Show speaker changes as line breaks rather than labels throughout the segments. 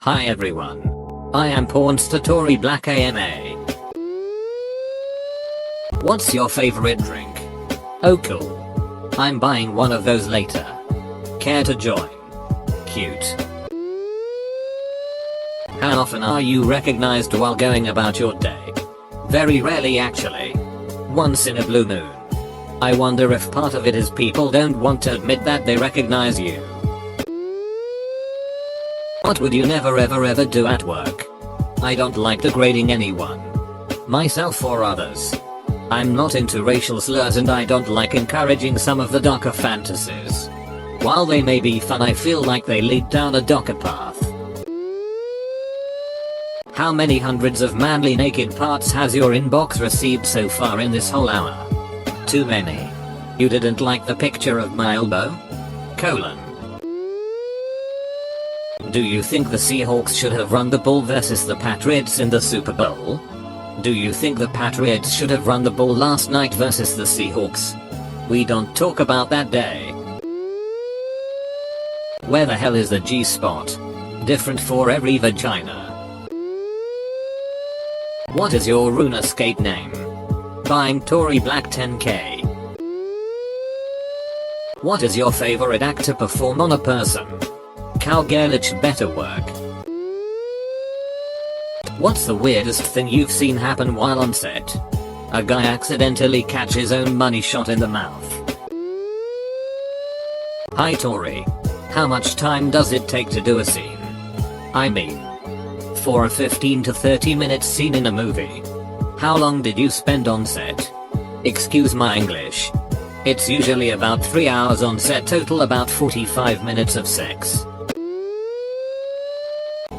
Hi everyone. I am Pornster Tory Black AMA. What's your favorite drink? Oh cool. I'm buying one of those later. Care to join? Cute. How often are you recognized while going about your day? Very rarely actually. Once in a blue moon. I wonder if part of it is people don't want to admit that they recognize you. What would you never ever do at work? I don't like degrading anyone. Myself or others. I'm not into racial slurs and I don't like encouraging some of the darker fantasies. While they may be fun, I feel like they lead down a darker path. How many hundreds of manly naked parts has your inbox received so far in this whole hour? Too many. You didn't like the picture of my elbow? Do you think the Seahawks should have run the ball versus the Patriots in the Super Bowl? Do you think the Patriots should have run the ball last night versus the Seahawks? We don't talk about that day. Where the hell is the G-spot? Different for every vagina. What is your RuneScape name? Buying Tory Black 10k. What is your favorite act to perform on a person? Cowgirlich better work. What's the weirdest thing you've seen happen while on set? A guy accidentally catch his own money shot in the mouth. Hi Tori. How much time does it take to do a scene? I mean, for a 15 to 30 minute scene in a movie. How long did you spend on set? Excuse my English. It's usually about 3 hours on set, total about 45 minutes of sex.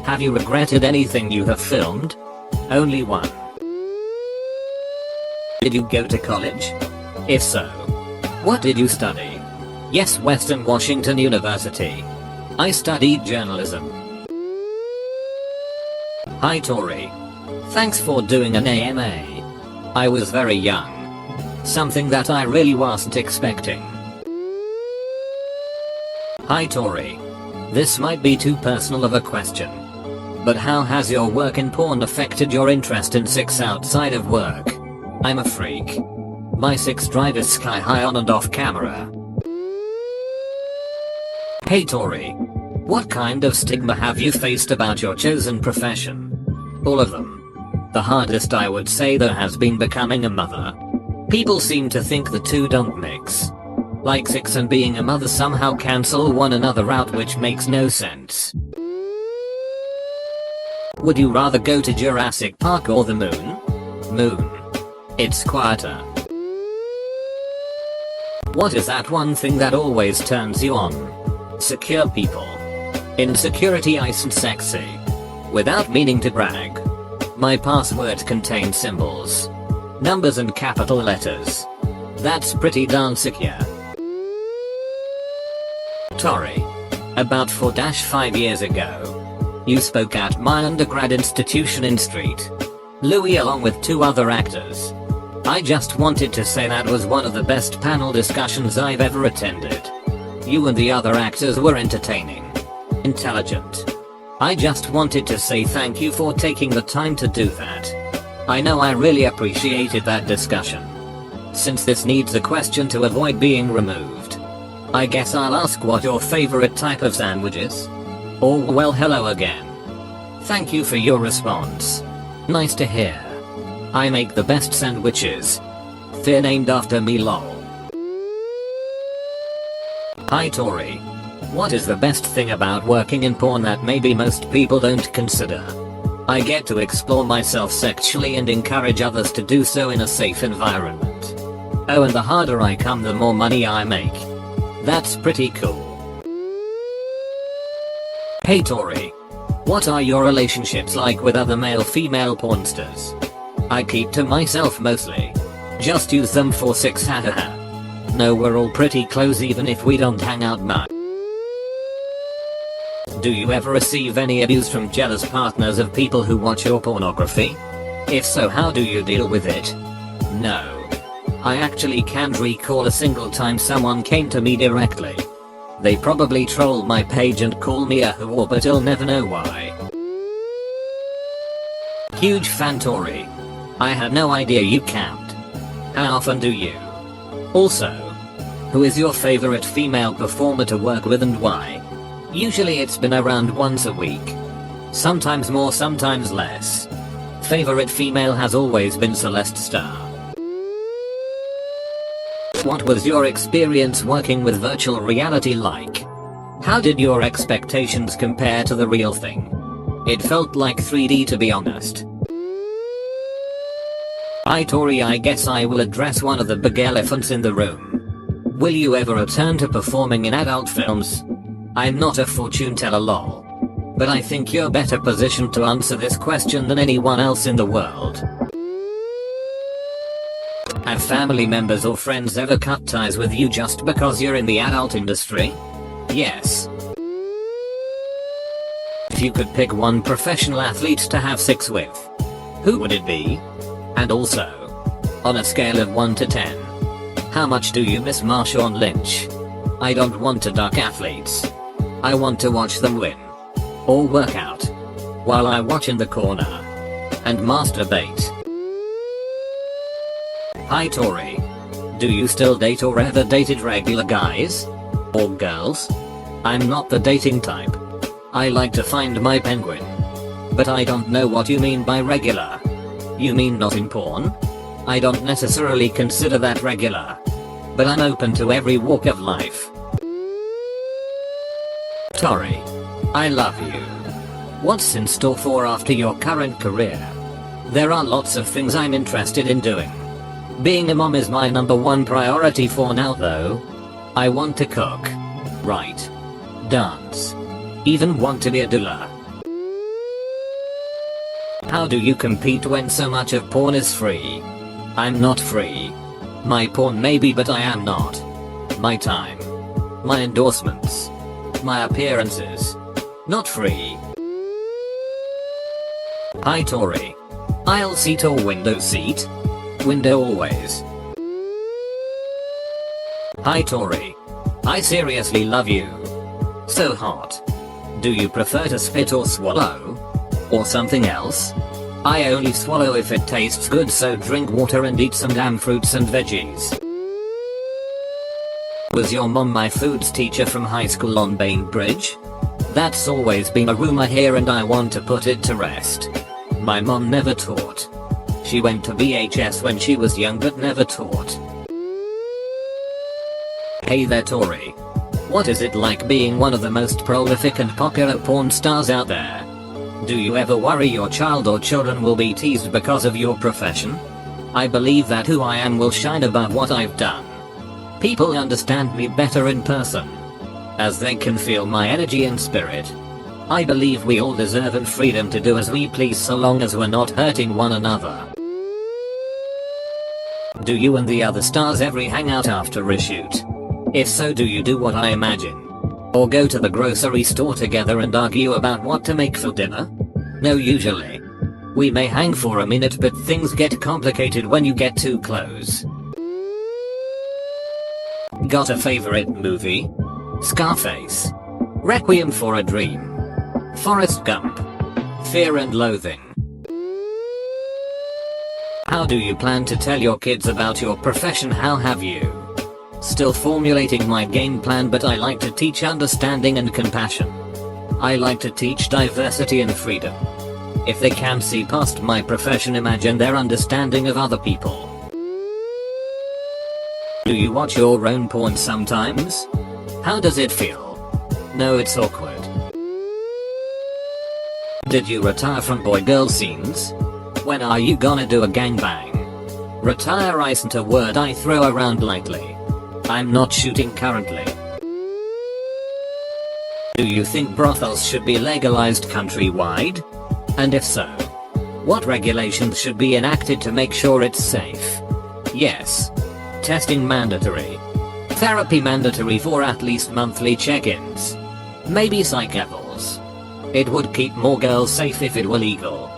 Have you regretted anything you have filmed? Only one. Did you go to college? If so, what did you study? Yes, Western Washington University. I studied journalism. Hi Tori. Thanks for doing an AMA. I was very young. Something that I really wasn't expecting. Hi Tori. This might be too personal of a question. But how has your work in porn affected your interest in sex outside of work? I'm a freak. My sex drive is sky high on and off camera. Hey Tori. What kind of stigma have you faced about your chosen profession? All of them. The hardest I would say though has been becoming a mother. People seem to think the two don't mix. Like sex and being a mother somehow cancel one another out, which makes no sense. Would you rather go to Jurassic Park or the moon? Moon. It's quieter. What is that one thing that always turns you on? Secure people. Insecurity isn't sexy. Without meaning to brag. My password contains symbols. Numbers and capital letters. That's pretty darn secure. Tori. About 4-5 years ago. You spoke at my undergrad institution in St. Louis along with 2 other actors. I just wanted to say that was one of the best panel discussions I've ever attended. You and the other actors were entertaining. Intelligent. I just wanted to say thank you for taking the time to do that. I know I really appreciated that discussion. Since this needs a question to avoid being removed, I guess I'll ask what your favorite type of sandwich is? Oh well, hello again. Thank you for your response. Nice to hear. I make the best sandwiches. They're named after me lol. Hi Tori. What is the best thing about working in porn that maybe most people don't consider? I get to explore myself sexually and encourage others to do so in a safe environment. Oh, and the harder I come, the more money I make. That's pretty cool. Hey Tori. What are your relationships like with other male-female pornsters? I keep to myself mostly. Just use them for sex, hahaha. No, we're all pretty close even if we don't hang out much. Do you ever receive any abuse from jealous partners of people who watch your pornography? If so, how do you deal with it? No. I actually can't recall a single time someone came to me directly. They probably troll my page and call me a whore, but I'll never know why. Huge fan, Tori. I had no idea you camped. How often do you? Also, who is your favorite female performer to work with and why? Usually it's been around once a week. Sometimes more, sometimes less. Favorite female has always been Celeste Star. What was your experience working with virtual reality like? How did your expectations compare to the real thing? It felt like 3D, to be honest. Hi Tori, I guess I will address one of the big elephants in the room. Will you ever return to performing in adult films? I'm not a fortune teller, lol. But I think you're better positioned to answer this question than anyone else in the world. Have family members or friends ever cut ties with you just because you're in the adult industry? Yes. If you could pick one professional athlete to have sex with, who would it be? And also, on a scale of 1 to 10, how much do you miss Marshawn Lynch? I don't want to duck athletes. I want to watch them win. Or work out. While I watch in the corner. And masturbate. Hi Tori. Do you still date or ever dated regular guys? Or girls? I'm not the dating type. I like to find my penguin. But I don't know what you mean by regular. You mean not in porn? I don't necessarily consider that regular. But I'm open to every walk of life. Tori. I love you. What's in store for after your current career? There are lots of things I'm interested in doing. Being a mom is my #1 priority for now though. I want to cook, write, dance, even want to be a doula. How do you compete when so much of porn is free? I'm not free. My porn maybe, but I am not. My time. My endorsements. My appearances. Not free. Hi Tori. Aisle seat or window seat? Window always. Hi Tori. I seriously love you. So hot. Do you prefer to spit or swallow? Or something else? I only swallow if it tastes good, so drink water and eat some damn fruits and veggies. Was your mom my foods teacher from high school on Bainbridge? That's always been a rumor here and I want to put it to rest. My mom never taught. She went to BHS when she was young but never taught. Hey there Tori. What is it like being one of the most prolific and popular porn stars out there? Do you ever worry your child or children will be teased because of your profession? I believe that who I am will shine above what I've done. People understand me better in person, as they can feel my energy and spirit. I believe we all deserve and freedom to do as we please so long as we're not hurting one another. Do you and the other stars ever hang out after a shoot? If so, do you do what I imagine? Or go to the grocery store together and argue about what to make for dinner? No, usually. We may hang for a minute, but things get complicated when you get too close. Got a favorite movie? Scarface. Requiem for a Dream. Forrest Gump. Fear and Loathing. How do you plan to tell your kids about your profession? How have you? Still formulating my game plan, but I like to teach understanding and compassion. I like to teach diversity and freedom. If they can see past my profession, imagine their understanding of other people. Do you watch your own porn sometimes? How does it feel? No, it's awkward. Did you retire from boy-girl scenes? When are you gonna do a gangbang? Retire isn't a word I throw around lightly. I'm not shooting currently. Do you think brothels should be legalized countrywide? And if so, what regulations should be enacted to make sure it's safe? Yes. Testing mandatory. Therapy mandatory for at least monthly check-ins. Maybe psych levels. It would keep more girls safe if it were legal.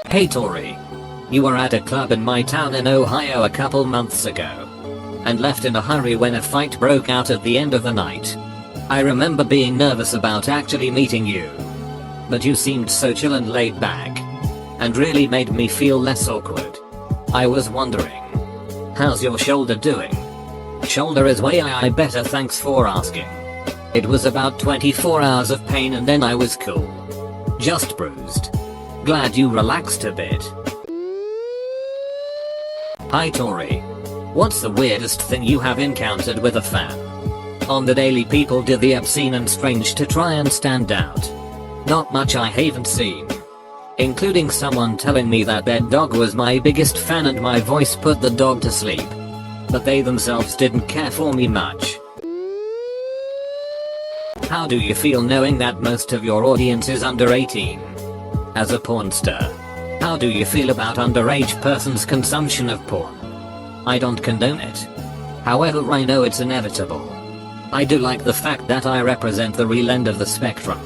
Hey Tori. You were at a club in my town in Ohio a couple months ago. And left in a hurry when a fight broke out at the end of the night. I remember being nervous about actually meeting you. But you seemed so chill and laid back. And really made me feel less awkward. I was wondering. How's your shoulder doing? Shoulder is way better, thanks for asking. It was about 24 hours of pain and then I was cool. Just bruised. Glad you relaxed a bit. Hi Tori. What's the weirdest thing you have encountered with a fan? On the daily people do the obscene and strange to try and stand out. Not much I haven't seen. Including someone telling me that their dog was my biggest fan and my voice put the dog to sleep. But they themselves didn't care for me much. How do you feel knowing that most of your audience is under 18? As a porn star, how do you feel about underage persons' consumption of porn? I don't condone it. However, I know it's inevitable. I do like the fact that I represent the real end of the spectrum.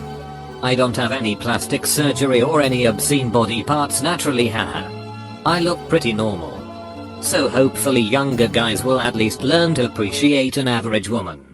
I don't have any plastic surgery or any obscene body parts naturally, haha. I look pretty normal. So hopefully younger guys will at least learn to appreciate an average woman.